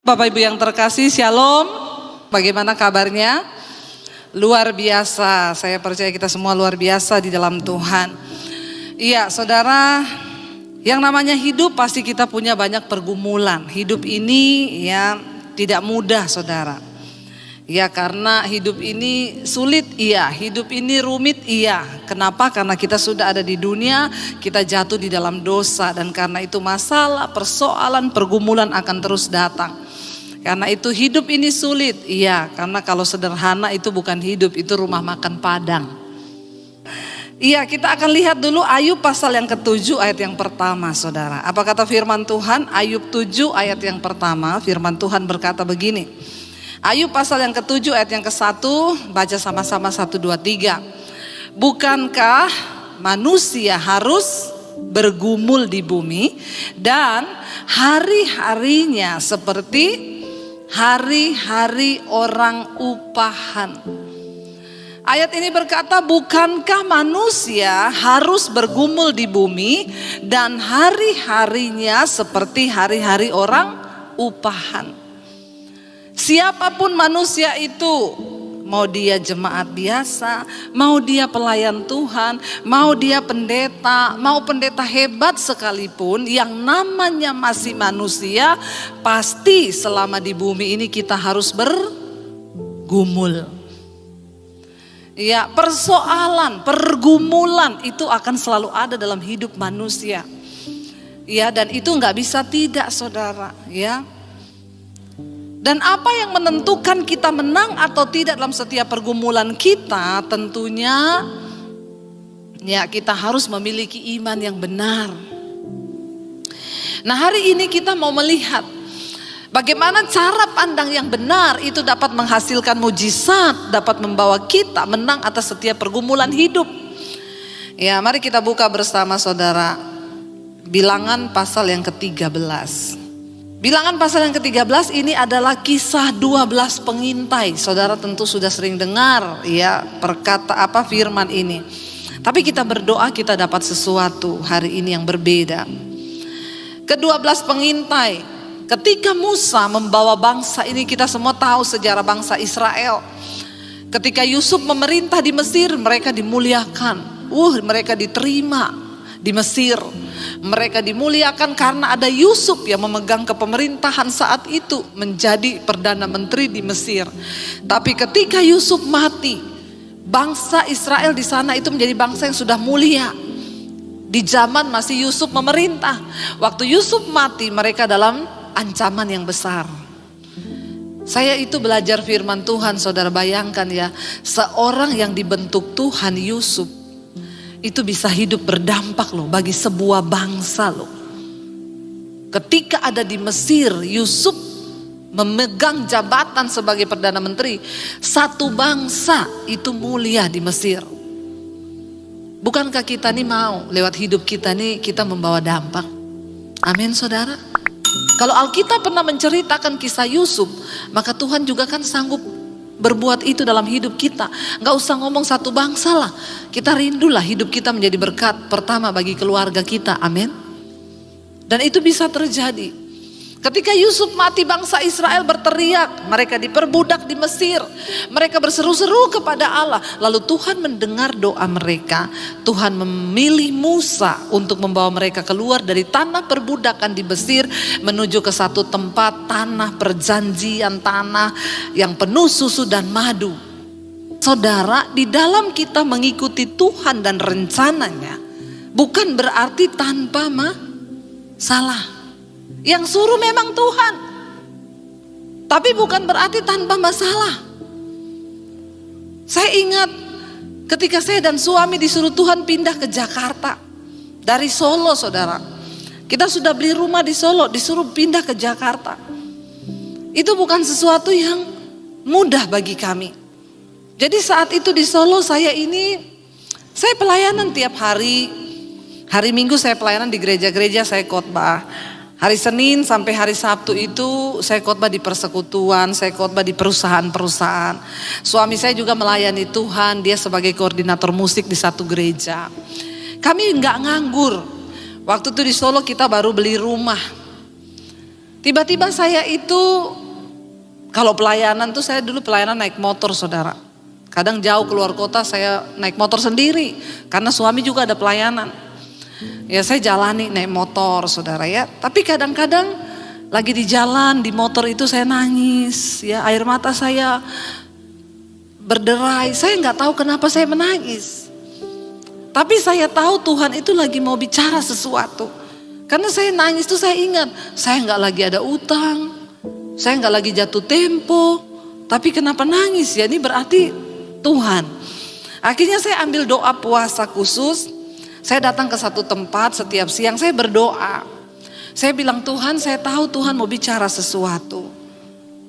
Bapak Ibu yang terkasih, Shalom. Bagaimana kabarnya? Luar biasa, saya percaya kita semua luar biasa di dalam Tuhan. Iya saudara, yang namanya hidup pasti kita punya banyak pergumulan. Hidup ini ya tidak mudah saudara. Ya karena hidup ini sulit, iya. Hidup ini rumit, iya. Kenapa? Karena kita sudah ada di dunia, kita jatuh di dalam dosa. Dan karena itu masalah, persoalan, pergumulan akan terus datang. Karena itu hidup ini sulit, iya. Karena kalau sederhana itu bukan hidup, itu rumah makan Padang. Iya, kita akan lihat dulu Ayub pasal yang ke-7 ayat yang pertama saudara. Apa kata firman Tuhan? Ayub 7 ayat yang pertama, firman Tuhan berkata begini. Ayub pasal yang ke-7 ayat yang ke-1, baca sama-sama 1, 2, 3. Bukankah manusia harus bergumul di bumi dan hari-harinya seperti hari-hari orang upahan. Ayat ini berkata, bukankah manusia harus bergumul di bumi dan hari-harinya seperti hari-hari orang upahan. Siapapun manusia itu, mau dia jemaat biasa, mau dia pelayan Tuhan, mau dia pendeta, mau pendeta hebat sekalipun, yang namanya masih manusia, pasti selama di bumi ini kita harus bergumul. Ya, persoalan, pergumulan itu akan selalu ada dalam hidup manusia. Ya, dan itu nggak bisa tidak saudara, ya. Dan apa yang menentukan kita menang atau tidak dalam setiap pergumulan kita, tentunya ya kita harus memiliki iman yang benar. Nah, hari ini kita mau melihat bagaimana cara pandang yang benar itu dapat menghasilkan mujizat, dapat membawa kita menang atas setiap pergumulan hidup. Ya, mari kita buka bersama saudara Bilangan pasal yang ke-13. Bilangan pasal yang ke-13 ini adalah kisah 12 pengintai. Saudara tentu sudah sering dengar ya firman ini. Tapi kita berdoa kita dapat sesuatu hari ini yang berbeda. Ke-12 pengintai. Ketika Musa membawa bangsa ini, kita semua tahu sejarah bangsa Israel. Ketika Yusuf memerintah di Mesir, mereka dimuliakan. Mereka diterima di Mesir. Mereka dimuliakan karena ada Yusuf yang memegang kepemerintahan saat itu, menjadi perdana menteri di Mesir. Tapi ketika Yusuf mati, bangsa Israel di sana itu menjadi bangsa yang sudah mulia. Di zaman masih Yusuf memerintah. Waktu Yusuf mati, mereka dalam ancaman yang besar. Saya itu belajar firman Tuhan, saudara bayangkan ya, seorang yang dibentuk Tuhan, Yusuf, itu bisa hidup berdampak loh bagi sebuah bangsa loh. Ketika ada di Mesir, Yusuf memegang jabatan sebagai perdana menteri, satu bangsa itu mulia di Mesir. Bukankah kita nih mau lewat hidup kita nih kita membawa dampak? Amin saudara. Kalau Alkitab pernah menceritakan kisah Yusuf, maka Tuhan juga kan sanggup berbuat itu dalam hidup kita. Gak usah ngomong satu bangsa lah. Kita rindulah hidup kita menjadi berkat pertama bagi keluarga kita. Amin. Dan itu bisa terjadi. Ketika Yusuf mati, bangsa Israel berteriak. Mereka diperbudak di Mesir. Mereka berseru-seru kepada Allah. Lalu Tuhan mendengar doa mereka. Tuhan memilih Musa untuk membawa mereka keluar dari tanah perbudakan di Mesir, menuju ke satu tempat tanah perjanjian, tanah yang penuh susu dan madu. Saudara, di dalam kita mengikuti Tuhan dan rencananya, bukan berarti tanpa salah. Yang suruh memang Tuhan, tapi bukan berarti tanpa masalah. Saya ingat ketika saya dan suami disuruh Tuhan pindah ke Jakarta dari Solo saudara. Kita sudah beli rumah di Solo, disuruh pindah ke Jakarta. Itu bukan sesuatu yang mudah bagi kami. Jadi saat itu di Solo saya pelayanan tiap hari. Hari Minggu saya pelayanan di gereja-gereja, saya khotbah. Hari Senin sampai hari Sabtu itu saya khotbah di persekutuan, saya khotbah di perusahaan-perusahaan. Suami saya juga melayani Tuhan, dia sebagai koordinator musik di satu gereja. Kami nggak nganggur. Waktu itu di Solo kita baru beli rumah. Tiba-tiba saya itu, kalau pelayanan tuh saya dulu pelayanan naik motor saudara. Kadang jauh keluar kota saya naik motor sendiri. Karena suami juga ada pelayanan. Ya saya jalani naik motor saudara ya. Tapi kadang-kadang lagi di jalan di motor itu saya nangis. Ya air mata saya berderai. Saya nggak tahu kenapa saya menangis. Tapi saya tahu Tuhan itu lagi mau bicara sesuatu. Karena saya nangis tuh saya ingat. Saya nggak lagi ada utang. Saya nggak lagi jatuh tempo. Tapi kenapa nangis ya? Ini berarti Tuhan. Akhirnya saya ambil doa puasa khusus. Saya datang ke satu tempat setiap siang saya berdoa. Saya bilang Tuhan saya tahu Tuhan mau bicara sesuatu.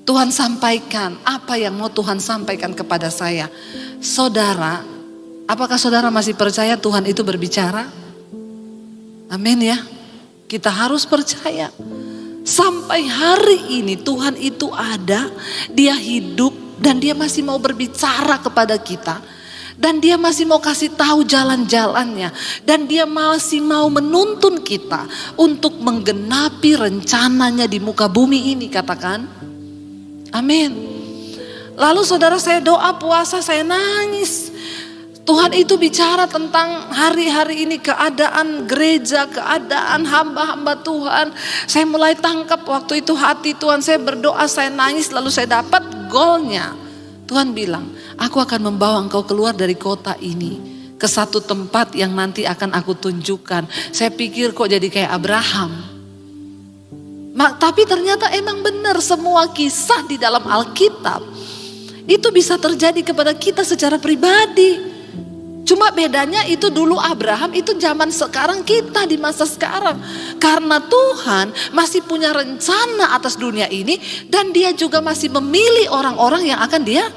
Tuhan sampaikan apa yang mau Tuhan sampaikan kepada saya. Saudara, apakah saudara masih percaya Tuhan itu berbicara? Amin ya. Kita harus percaya. Sampai hari ini Tuhan itu ada, dia hidup dan dia masih mau berbicara kepada kita. Dan dia masih mau kasih tahu jalan-jalannya. Dan dia masih mau menuntun kita untuk menggenapi rencananya di muka bumi ini, katakan. Amin. Lalu saudara saya doa puasa, saya nangis. Tuhan itu bicara tentang hari-hari ini keadaan gereja, keadaan hamba-hamba Tuhan. Saya mulai tangkap waktu itu hati Tuhan, saya berdoa, saya nangis, lalu saya dapat goalnya. Tuhan bilang, aku akan membawa engkau keluar dari kota ini ke satu tempat yang nanti akan aku tunjukkan. Saya pikir kok jadi kayak Abraham. Tapi ternyata emang benar semua kisah di dalam Alkitab itu bisa terjadi kepada kita secara pribadi. Cuma bedanya itu dulu Abraham, itu zaman sekarang kita di masa sekarang. Karena Tuhan masih punya rencana atas dunia ini dan dia juga masih memilih orang-orang yang akan dia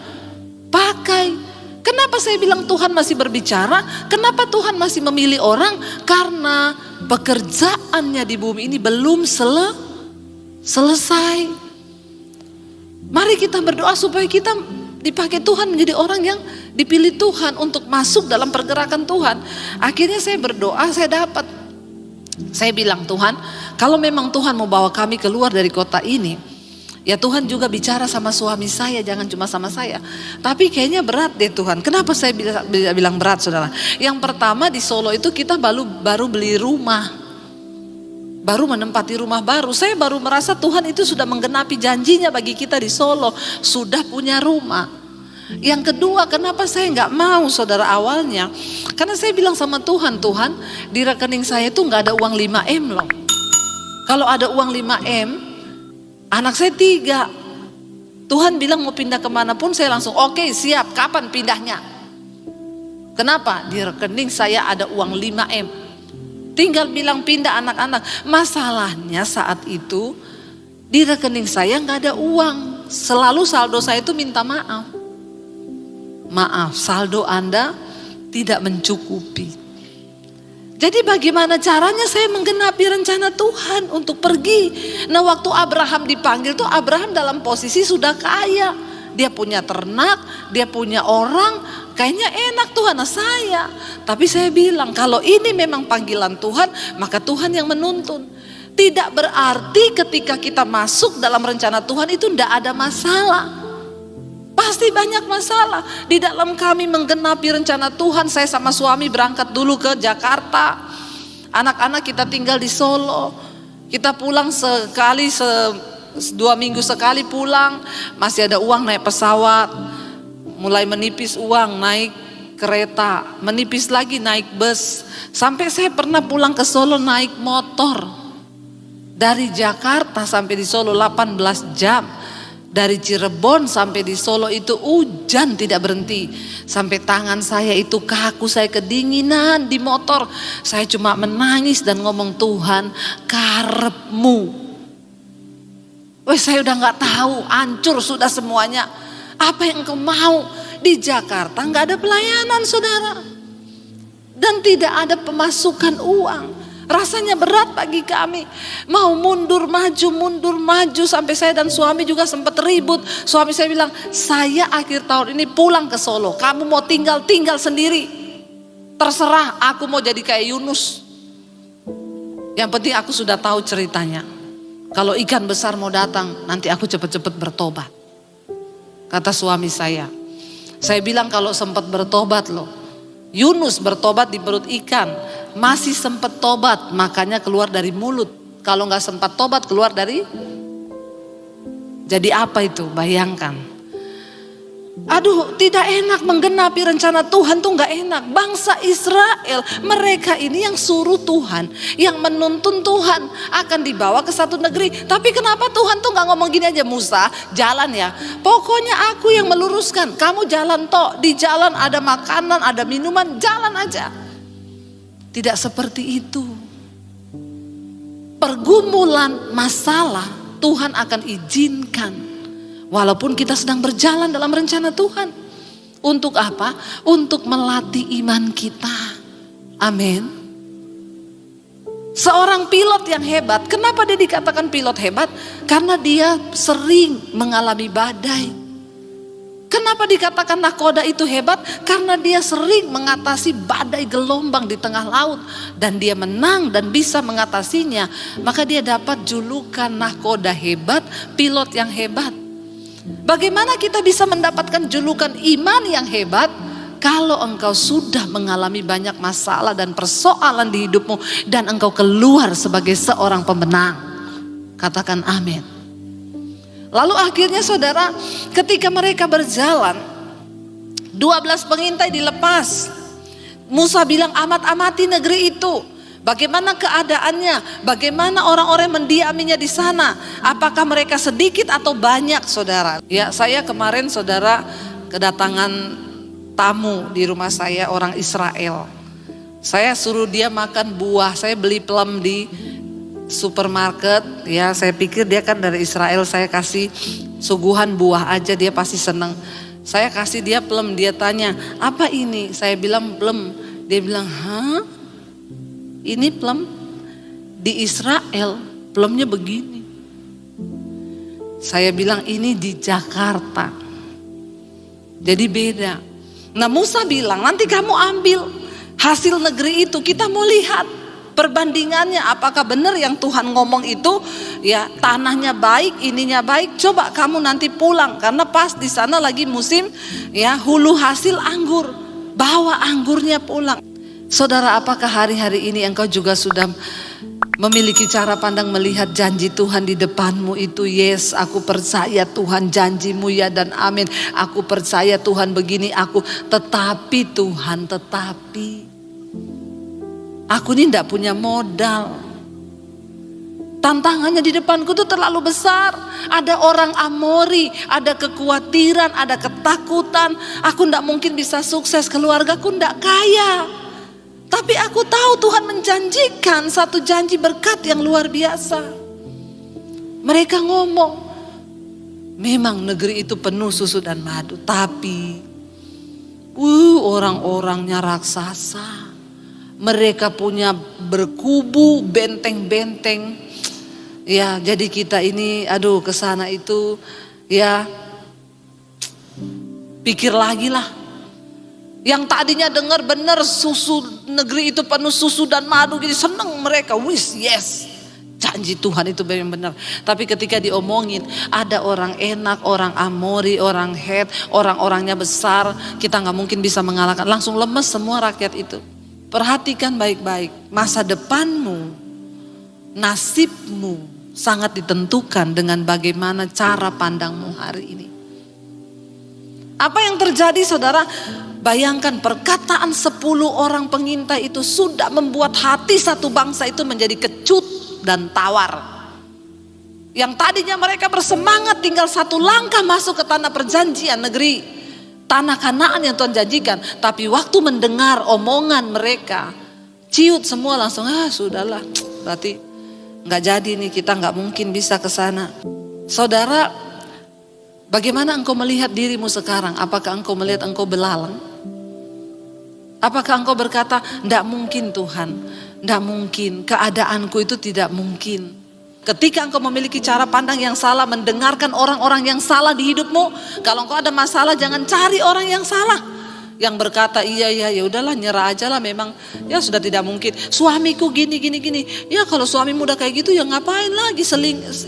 pakai. Kenapa saya bilang Tuhan masih berbicara? Kenapa Tuhan masih memilih orang? Karena pekerjaannya di bumi ini belum selesai. Mari kita berdoa supaya kita dipakai Tuhan menjadi orang yang dipilih Tuhan untuk masuk dalam pergerakan Tuhan. Akhirnya saya berdoa, saya dapat. Saya bilang Tuhan, kalau memang Tuhan mau bawa kami keluar dari kota ini, ya Tuhan juga bicara sama suami saya, jangan cuma sama saya. Tapi kayaknya berat deh Tuhan. Kenapa saya bilang berat saudara? Yang pertama di Solo itu kita baru beli rumah. Baru menempati rumah baru. Saya baru merasa Tuhan itu sudah menggenapi janjinya bagi kita di Solo. Sudah punya rumah. Yang kedua, kenapa saya nggak mau saudara awalnya? Karena saya bilang sama Tuhan, Tuhan di rekening saya itu nggak ada uang 5M loh. Kalau ada uang 5M, anak saya 3. Tuhan bilang mau pindah kemanapun saya langsung oke, siap, kapan pindahnya? Kenapa? Di rekening saya ada uang 5M. Tinggal bilang pindah anak-anak. Masalahnya saat itu di rekening saya nggak ada uang. Selalu saldo saya itu minta maaf. Maaf, saldo Anda tidak mencukupi. Jadi bagaimana caranya saya menggenapi rencana Tuhan untuk pergi. Nah waktu Abraham dipanggil tuh Abraham dalam posisi sudah kaya. Dia punya ternak, dia punya orang, kayaknya enak Tuhan saya. Tapi saya bilang kalau ini memang panggilan Tuhan, maka Tuhan yang menuntun. Tidak berarti ketika kita masuk dalam rencana Tuhan itu tidak ada masalah. Pasti banyak masalah. Di dalam kami menggenapi rencana Tuhan, saya sama suami berangkat dulu ke Jakarta. Anak-anak kita tinggal di Solo. Kita pulang sekali 2 minggu sekali pulang, masih ada uang naik pesawat, mulai menipis uang naik kereta, menipis lagi naik bus. Sampai saya pernah pulang ke Solo naik motor. Dari Jakarta sampai di Solo 18 jam. Dari Cirebon sampai di Solo itu hujan tidak berhenti. Sampai tangan saya itu kaku, saya kedinginan di motor. Saya cuma menangis dan ngomong Tuhan karepmu. Saya udah gak tahu, hancur sudah semuanya. Apa yang engkau mau? Di Jakarta gak ada pelayanan saudara. Dan tidak ada pemasukan uang. Rasanya berat bagi kami. Mau mundur maju sampai saya dan suami juga sempat ribut. Suami saya bilang, saya akhir tahun ini pulang ke Solo. Kamu mau tinggal sendiri. Terserah, aku mau jadi kayak Yunus. Yang penting aku sudah tahu ceritanya. Kalau ikan besar mau datang, nanti aku cepat-cepat bertobat. Kata suami saya. Saya bilang kalau sempat bertobat loh. Yunus bertobat di perut ikan. Masih sempat tobat, makanya keluar dari mulut. Kalau nggak sempat tobat, keluar dari... Jadi apa itu? Bayangkan. Aduh, tidak enak menggenapi rencana Tuhan tuh nggak enak. Bangsa Israel, mereka ini yang suruh Tuhan, yang menuntun Tuhan akan dibawa ke satu negeri. Tapi kenapa Tuhan tuh nggak ngomong gini aja, Musa jalan ya. Pokoknya aku yang meluruskan, kamu jalan tok. Di jalan ada makanan, ada minuman, jalan aja. Tidak seperti itu. Pergumulan, masalah Tuhan akan izinkan. Walaupun kita sedang berjalan dalam rencana Tuhan. Untuk apa? Untuk melatih iman kita. Amin. Seorang pilot yang hebat, kenapa dia dikatakan pilot hebat? Karena dia sering mengalami badai. Kenapa dikatakan nakoda itu hebat? Karena dia sering mengatasi badai gelombang di tengah laut. Dan dia menang dan bisa mengatasinya. Maka dia dapat julukan nakoda hebat, pilot yang hebat. Bagaimana kita bisa mendapatkan julukan iman yang hebat? Kalau engkau sudah mengalami banyak masalah dan persoalan di hidupmu dan engkau keluar sebagai seorang pemenang. Katakan amin. Lalu akhirnya saudara, ketika mereka berjalan, 12 pengintai dilepas. Musa bilang amati negeri itu. Bagaimana keadaannya? Bagaimana orang-orang mendiaminya di sana? Apakah mereka sedikit atau banyak, saudara? Ya, saya kemarin saudara kedatangan tamu di rumah saya, orang Israel. Saya suruh dia makan buah. Saya beli plum di supermarket. Ya, saya pikir dia kan dari Israel. Saya kasih suguhan buah aja, dia pasti senang. Saya kasih dia plum. Dia tanya, apa ini? Saya bilang plum. Dia bilang, hah? Ini plum di Israel, plumnya begini. Saya bilang ini di Jakarta. Jadi beda. Nah Musa bilang nanti kamu ambil hasil negeri itu. Kita mau lihat perbandingannya. Apakah benar yang Tuhan ngomong itu ya tanahnya baik, ininya baik. Coba kamu nanti pulang. Karena pas di sana lagi musim ya hulu hasil anggur. Bawa anggurnya pulang. Saudara, apakah hari-hari ini engkau juga sudah memiliki cara pandang melihat janji Tuhan di depanmu itu? Yes, aku percaya Tuhan janjimu ya dan amin. Aku percaya Tuhan begini aku. Tetapi Tuhan, aku ini tidak punya modal. Tantangannya di depanku itu terlalu besar. Ada orang Amori, ada kekhawatiran, ada ketakutan. Aku tidak mungkin bisa sukses, keluargaku tidak kaya. Tapi aku tahu Tuhan menjanjikan satu janji berkat yang luar biasa. Mereka ngomong, memang negeri itu penuh susu dan madu. Tapi orang-orangnya raksasa. Mereka punya berkubu, benteng-benteng. Ya, jadi kita ini ke sana itu ya pikir lagi lah. Yang tadinya dengar benar susu negeri itu penuh susu dan madu, jadi senang mereka. Yes, janji Tuhan itu memang benar. Tapi ketika diomongin ada orang enak, orang Amori, orang Het, orang-orangnya besar, kita nggak mungkin bisa mengalahkan. Langsung lemes semua rakyat itu. Perhatikan baik-baik, masa depanmu, nasibmu sangat ditentukan dengan bagaimana cara pandangmu hari ini. Apa yang terjadi saudara? Bayangkan perkataan 10 orang pengintai itu sudah membuat hati satu bangsa itu menjadi kecut dan tawar. Yang tadinya mereka bersemangat tinggal satu langkah masuk ke tanah perjanjian negeri. Tanah Kanaan yang Tuhan janjikan. Tapi waktu mendengar omongan mereka, ciut semua langsung, sudahlah. Berarti gak jadi nih, kita gak mungkin bisa ke sana. Saudara, bagaimana engkau melihat dirimu sekarang? Apakah engkau melihat engkau belalang? Apakah engkau berkata, tidak mungkin Tuhan, tidak mungkin, keadaanku itu tidak mungkin. Ketika engkau memiliki cara pandang yang salah, mendengarkan orang-orang yang salah di hidupmu, kalau engkau ada masalah jangan cari orang yang salah. Yang berkata iya ya udahlah, nyerah aja lah, memang ya sudah tidak mungkin. Suamiku gini. Ya kalau suamimu udah kayak gitu ya ngapain lagi,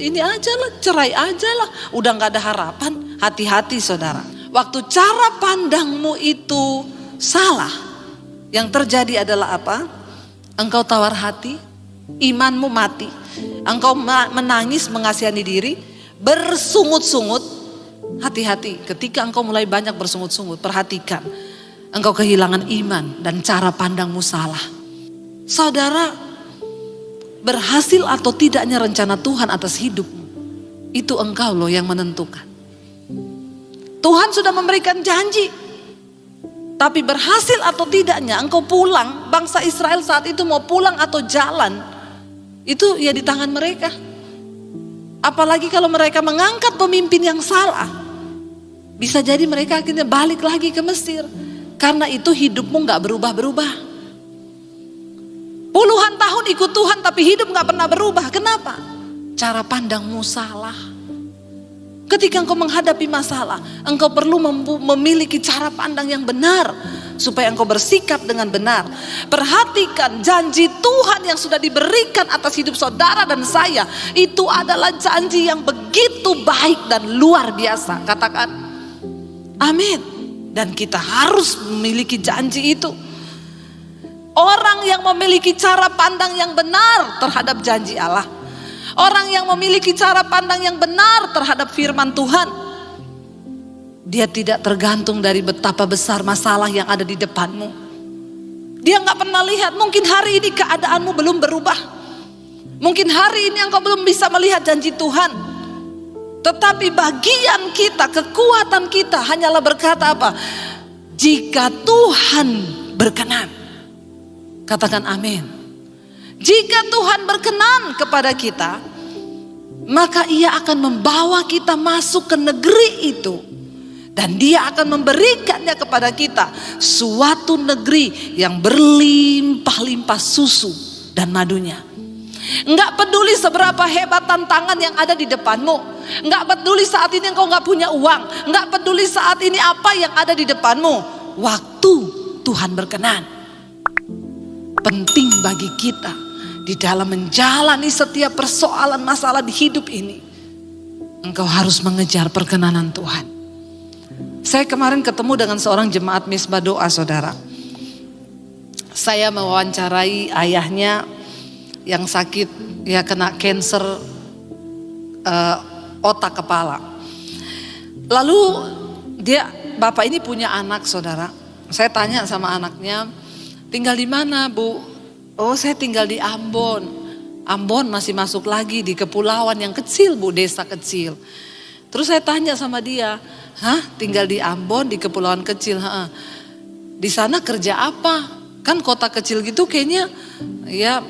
ini aja lah, cerai aja lah. Udah gak ada harapan. Hati-hati saudara. Waktu cara pandangmu itu salah, yang terjadi adalah apa? Engkau tawar hati, imanmu mati. Engkau menangis mengasihani diri, bersungut-sungut. Hati-hati ketika engkau mulai banyak bersungut-sungut, perhatikan. Engkau kehilangan iman dan cara pandangmu salah. Saudara, berhasil atau tidaknya rencana Tuhan atas hidupmu, itu engkau loh yang menentukan. Tuhan sudah memberikan janji. Tapi berhasil atau tidaknya engkau pulang, bangsa Israel saat itu mau pulang atau jalan, itu ya di tangan mereka. Apalagi kalau mereka mengangkat pemimpin yang salah, bisa jadi mereka akhirnya balik lagi ke Mesir. Karena itu hidupmu gak berubah-berubah. Puluhan tahun ikut Tuhan tapi hidup gak pernah berubah. Kenapa? Cara pandangmu salah. Ketika engkau menghadapi masalah, engkau perlu memiliki cara pandang yang benar. Supaya engkau bersikap dengan benar. Perhatikan janji Tuhan yang sudah diberikan atas hidup saudara dan saya. Itu adalah janji yang begitu baik dan luar biasa. Katakan amin. Dan kita harus memiliki janji itu. Orang yang memiliki cara pandang yang benar terhadap janji Allah. Orang yang memiliki cara pandang yang benar terhadap firman Tuhan. Dia tidak tergantung dari betapa besar masalah yang ada di depanmu. Dia gak pernah lihat, mungkin hari ini keadaanmu belum berubah. Mungkin hari ini engkau belum bisa melihat janji Tuhan. Tetapi bagian kita, kekuatan kita hanyalah berkata apa? Jika Tuhan berkenan. Katakan amin. Jika Tuhan berkenan kepada kita, maka Ia akan membawa kita masuk ke negeri itu. Dan Dia akan memberikannya kepada kita. Suatu negeri yang berlimpah-limpah susu dan madunya. Enggak peduli seberapa hebat tantangan yang ada di depanmu. Enggak peduli saat ini engkau enggak punya uang. Enggak peduli saat ini apa yang ada di depanmu. Waktu Tuhan berkenan. Penting bagi kita di dalam menjalani setiap persoalan masalah di hidup ini. Engkau harus mengejar perkenanan Tuhan. Saya kemarin ketemu dengan seorang jemaat Misbah Doa, saudara. Saya mewawancarai ayahnya yang sakit, ya kena kanker otak kepala. Lalu bapak ini punya anak, saudara. Saya tanya sama anaknya, tinggal di mana, Bu? Oh, saya tinggal di Ambon. Ambon masih masuk lagi di kepulauan yang kecil, Bu, desa kecil. Terus saya tanya sama dia, tinggal di Ambon di kepulauan kecil, di sana kerja apa? Kan kota kecil gitu kayaknya, ya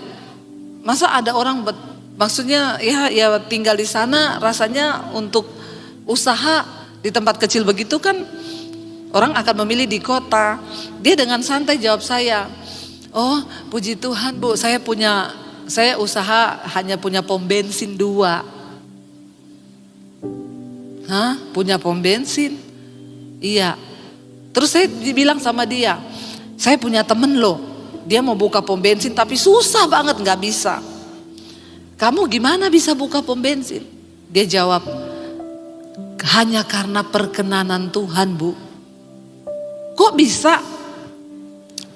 masa ada orang maksudnya ya tinggal di sana rasanya untuk usaha di tempat kecil begitu kan orang akan memilih di kota. Dia dengan santai jawab saya, oh puji Tuhan Bu, saya usaha hanya punya pom bensin 2. Punya pom bensin? Iya. Terus saya bilang sama dia, saya punya temen loh. Dia mau buka pom bensin tapi susah banget, gak bisa. Kamu gimana bisa buka pom bensin? Dia jawab, hanya karena perkenanan Tuhan, Bu. Kok bisa?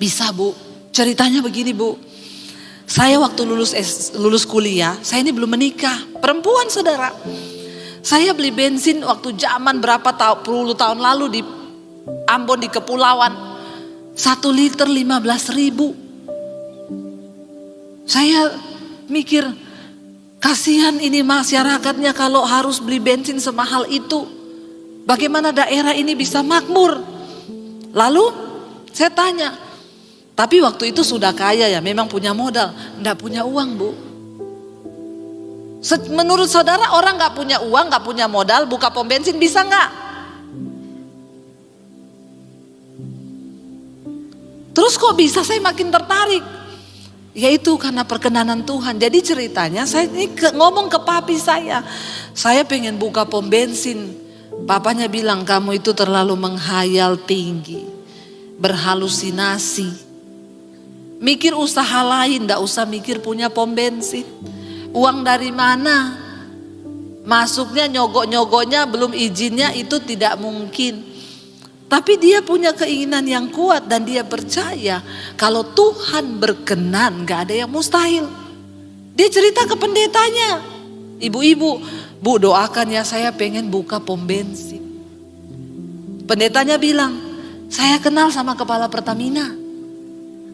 Bisa, Bu. Ceritanya begini, Bu. Saya waktu lulus kuliah, saya ini belum menikah. Perempuan, saudara. Saya beli bensin waktu zaman berapa puluh tahun lalu di Ambon di kepulauan. 1 liter 15.000. Saya mikir, kasihan ini masyarakatnya kalau harus beli bensin semahal itu. Bagaimana daerah ini bisa makmur? Lalu saya tanya, tapi waktu itu sudah kaya ya, memang punya modal. Enggak punya uang, Bu. Menurut saudara orang gak punya uang, gak punya modal, buka pom bensin bisa gak? Terus kok bisa, saya makin tertarik. Yaitu karena perkenanan Tuhan. Jadi ceritanya saya ini ngomong ke papi saya pengen buka pom bensin. Papanya bilang kamu itu terlalu menghayal tinggi. berhalusinasi, mikir usaha lain, ndak usah mikir punya pom bensin. Uang dari mana? Masuknya nyogok-nyogoknya belum izinnya itu tidak mungkin. Tapi dia punya keinginan yang kuat dan dia percaya kalau Tuhan berkenan gak ada yang mustahil. Dia cerita ke pendetanya, ibu-ibu, Bu doakan ya saya pengen buka pom bensin. Pendetanya bilang, saya kenal sama kepala Pertamina.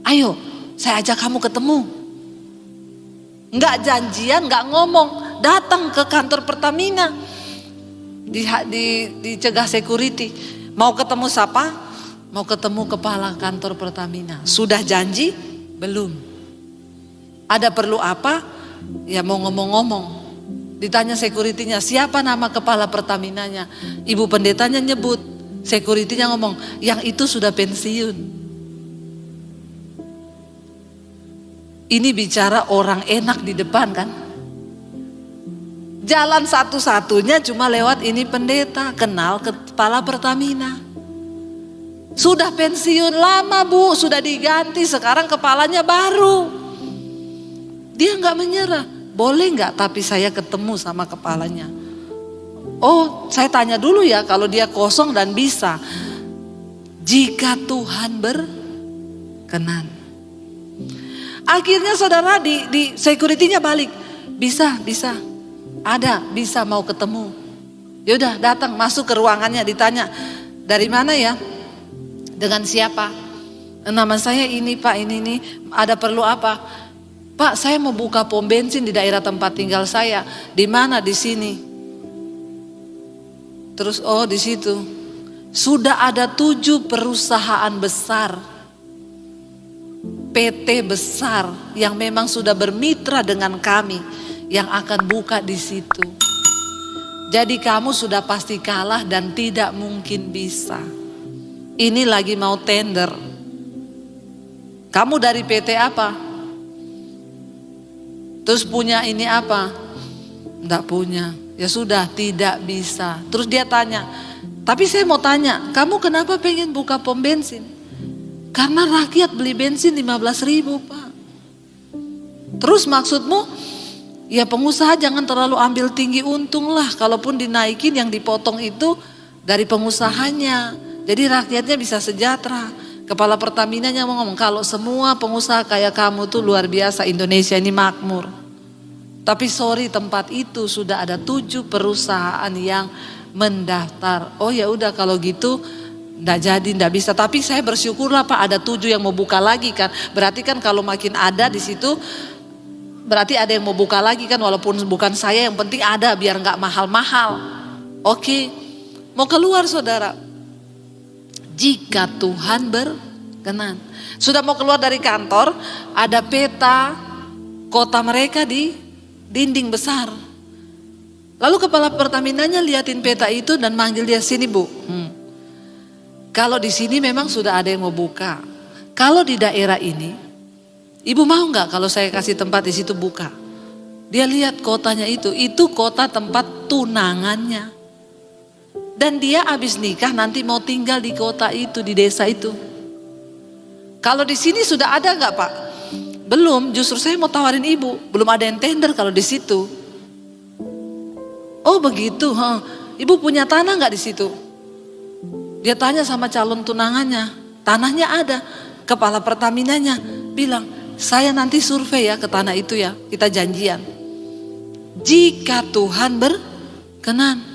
Ayo saya ajak kamu ketemu. Gak janjian, gak ngomong, datang ke kantor Pertamina. Dicegah security. Mau ketemu siapa? Mau ketemu kepala kantor Pertamina. Sudah janji? Belum. Ada perlu apa? Ya mau ngomong-ngomong. Ditanya securitynya, siapa nama kepala Pertaminanya? Ibu pendetanya nyebut. Securitynya ngomong, yang itu sudah pensiun. Ini bicara orang enak di depan kan? Jalan satu-satunya cuma lewat ini pendeta, kenal kepala Pertamina. Sudah pensiun lama Bu, sudah diganti, sekarang kepalanya baru. Dia nggak menyerah, boleh nggak tapi saya ketemu sama kepalanya. Oh saya tanya dulu ya kalau dia kosong dan bisa. Jika Tuhan berkenan. Akhirnya saudara di security-nya balik, bisa. Ada, bisa mau ketemu. Yaudah datang masuk ke ruangannya ditanya, dari mana ya? Dengan siapa? Nama saya ini Pak, ini ada perlu apa? Pak saya mau buka pom bensin di daerah tempat tinggal saya. Di mana? Di sini. Terus oh di situ. Sudah ada 7 perusahaan besar, PT besar yang memang sudah bermitra dengan kami yang akan buka di situ. Jadi kamu sudah pasti kalah dan tidak mungkin bisa. Ini lagi mau tender. Kamu dari PT apa? Terus punya ini apa? Enggak punya. Ya sudah tidak bisa. Terus dia tanya, tapi saya mau tanya, kamu kenapa pengen buka pom bensin? Karena rakyat beli bensin 15.000 Pak. Terus maksudmu? Ya pengusaha jangan terlalu ambil tinggi untung lah. Kalaupun dinaikin yang dipotong itu dari pengusahanya. Jadi rakyatnya bisa sejahtera. Kepala Pertaminanya mau ngomong, kalau semua pengusaha kayak kamu tuh luar biasa, Indonesia ini makmur. Tapi sorry tempat itu sudah ada 7 perusahaan yang mendaftar. Oh ya udah kalau gitu nggak jadi, nggak bisa. Tapi saya bersyukurlah Pak ada 7 yang mau buka lagi kan. Berarti kan kalau makin ada di situ berarti ada yang mau buka lagi kan, walaupun bukan saya, yang penting ada biar nggak mahal-mahal. Oke, mau keluar saudara. Jika Tuhan berkenan. Sudah mau keluar dari kantor, ada peta kota mereka di dinding besar. Lalu kepala Pertaminanya liatin peta itu dan manggil dia, sini Bu. Kalau di sini memang sudah ada yang mau buka. Kalau di daerah ini, Ibu mau nggak kalau saya kasih tempat di situ buka? Dia lihat kotanya itu kota tempat tunangannya. Dan dia habis nikah nanti mau tinggal di kota itu, di desa itu. Kalau di sini sudah ada nggak Pak? Belum, justru saya mau tawarin Ibu, belum ada yang tender kalau di situ. Oh begitu, Ibu punya tanah nggak di situ? Dia tanya sama calon tunangannya, tanahnya ada. Kepala Pertaminanya bilang, saya nanti survei ya ke tanah itu ya, kita janjian. Jika Tuhan berkenan.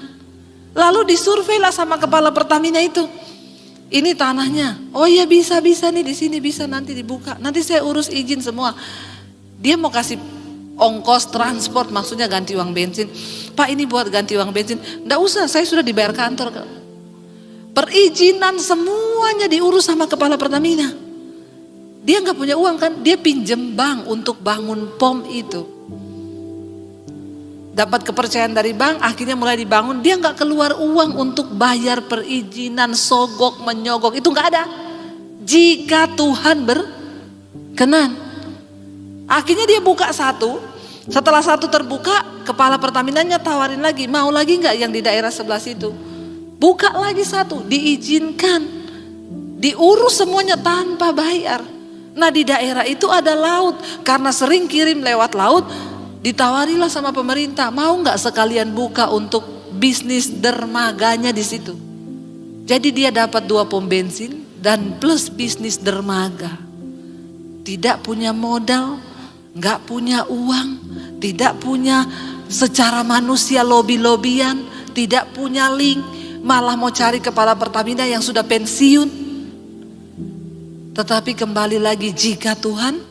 Lalu disurvei lah sama kepala Pertamina itu. Ini tanahnya, oh iya bisa nih di sini bisa nanti dibuka. Nanti saya urus izin semua. Dia mau kasih ongkos transport, maksudnya ganti uang bensin. Pak ini buat ganti uang bensin. Nggak usah, saya sudah dibayar kantor. Perizinan semuanya diurus sama kepala Pertamina. Dia nggak punya uang kan, dia pinjem bank untuk bangun pom itu. Dapat kepercayaan dari bank, akhirnya mulai dibangun. Dia nggak keluar uang untuk bayar perizinan, sogok, menyogok, itu nggak ada. Jika Tuhan berkenan. Akhirnya dia buka satu. Setelah satu terbuka, kepala Pertaminanya tawarin lagi, mau lagi nggak yang di daerah sebelah situ? Buka lagi satu, diizinkan. diurus semuanya tanpa bayar. Nah di daerah itu ada laut, karena sering kirim lewat laut, ditawarilah sama pemerintah, mau nggak sekalian buka untuk bisnis dermaganya di situ. Jadi dia dapat 2 pom bensin dan plus bisnis dermaga. Tidak punya modal, nggak punya uang, tidak punya secara manusia lobby-lobbyan, tidak punya link, malah mau cari kepala Pertamina yang sudah pensiun. Tetapi kembali lagi, jika Tuhan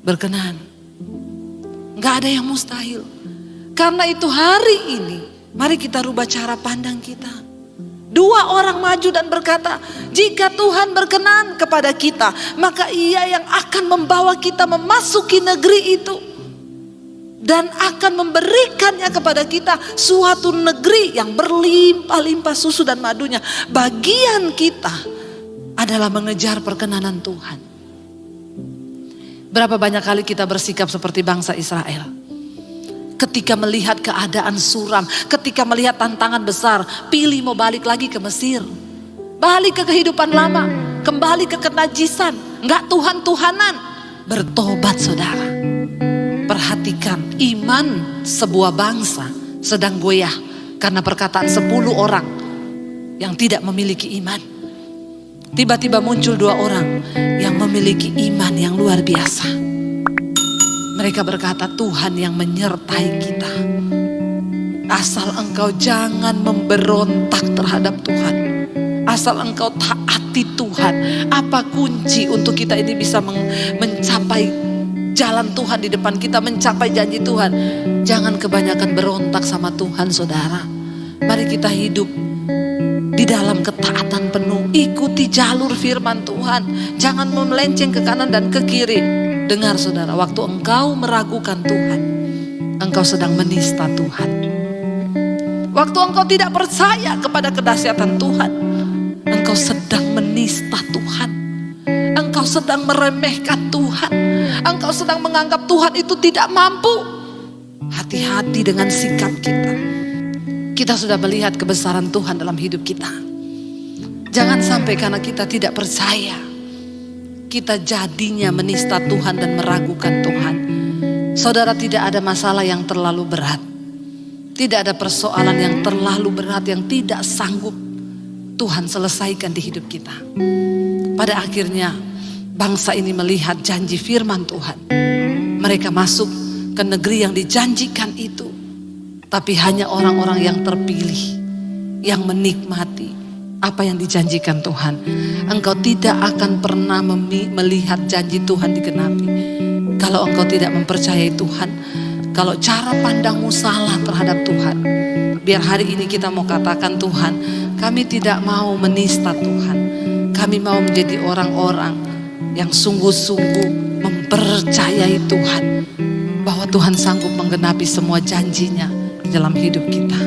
berkenan, gak ada yang mustahil. Karena itu hari ini, mari kita rubah cara pandang kita. 2 orang maju dan berkata, jika Tuhan berkenan kepada kita, maka Ia yang akan membawa kita memasuki negeri itu. Dan akan memberikannya kepada kita suatu negeri yang berlimpah-limpah susu dan madunya. Bagian kita adalah mengejar perkenanan Tuhan. Berapa banyak kali kita bersikap seperti bangsa Israel. Ketika melihat keadaan suram, ketika melihat tantangan besar, pilih mau balik lagi ke Mesir. Balik ke kehidupan lama, kembali ke kenajisan, enggak Tuhan-Tuhanan. Bertobat saudara. Perhatikan, iman sebuah bangsa sedang goyah karena perkataan 10 orang yang tidak memiliki iman. Tiba-tiba muncul 2 orang yang memiliki iman yang luar biasa. Mereka berkata, Tuhan yang menyertai kita. Asal engkau jangan memberontak terhadap Tuhan. Asal engkau taati Tuhan. Apa kunci untuk kita ini bisa mencapai jalan Tuhan di depan kita, mencapai janji Tuhan? Jangan kebanyakan berontak sama Tuhan saudara. Mari kita hidup di dalam ketaatan penuh, ikuti jalur firman Tuhan. Jangan melenceng ke kanan dan ke kiri. Dengar saudara, waktu engkau meragukan Tuhan, engkau sedang menista Tuhan. Waktu engkau tidak percaya kepada kedahsyatan Tuhan, engkau sedang menista Tuhan. Engkau sedang meremehkan Tuhan. Engkau sedang menganggap Tuhan itu tidak mampu. Hati-hati dengan sikap kita. Kita sudah melihat kebesaran Tuhan dalam hidup kita. Jangan sampai karena kita tidak percaya, kita jadinya menista Tuhan dan meragukan Tuhan. Saudara, tidak ada masalah yang terlalu berat. Tidak ada persoalan yang terlalu berat yang tidak sanggup Tuhan selesaikan di hidup kita. Pada akhirnya bangsa ini melihat janji firman Tuhan. Mereka masuk ke negeri yang dijanjikan itu. Tapi hanya orang-orang yang terpilih yang menikmati apa yang dijanjikan Tuhan. Engkau tidak akan pernah melihat janji Tuhan digenapi kalau engkau tidak mempercayai Tuhan. Kalau cara pandangmu salah terhadap Tuhan, biar hari ini kita mau katakan, Tuhan, kami tidak mau menista Tuhan. Kami mau menjadi orang-orang yang sungguh-sungguh mempercayai Tuhan, bahwa Tuhan sanggup menggenapi semua janjinya dalam hidup kita.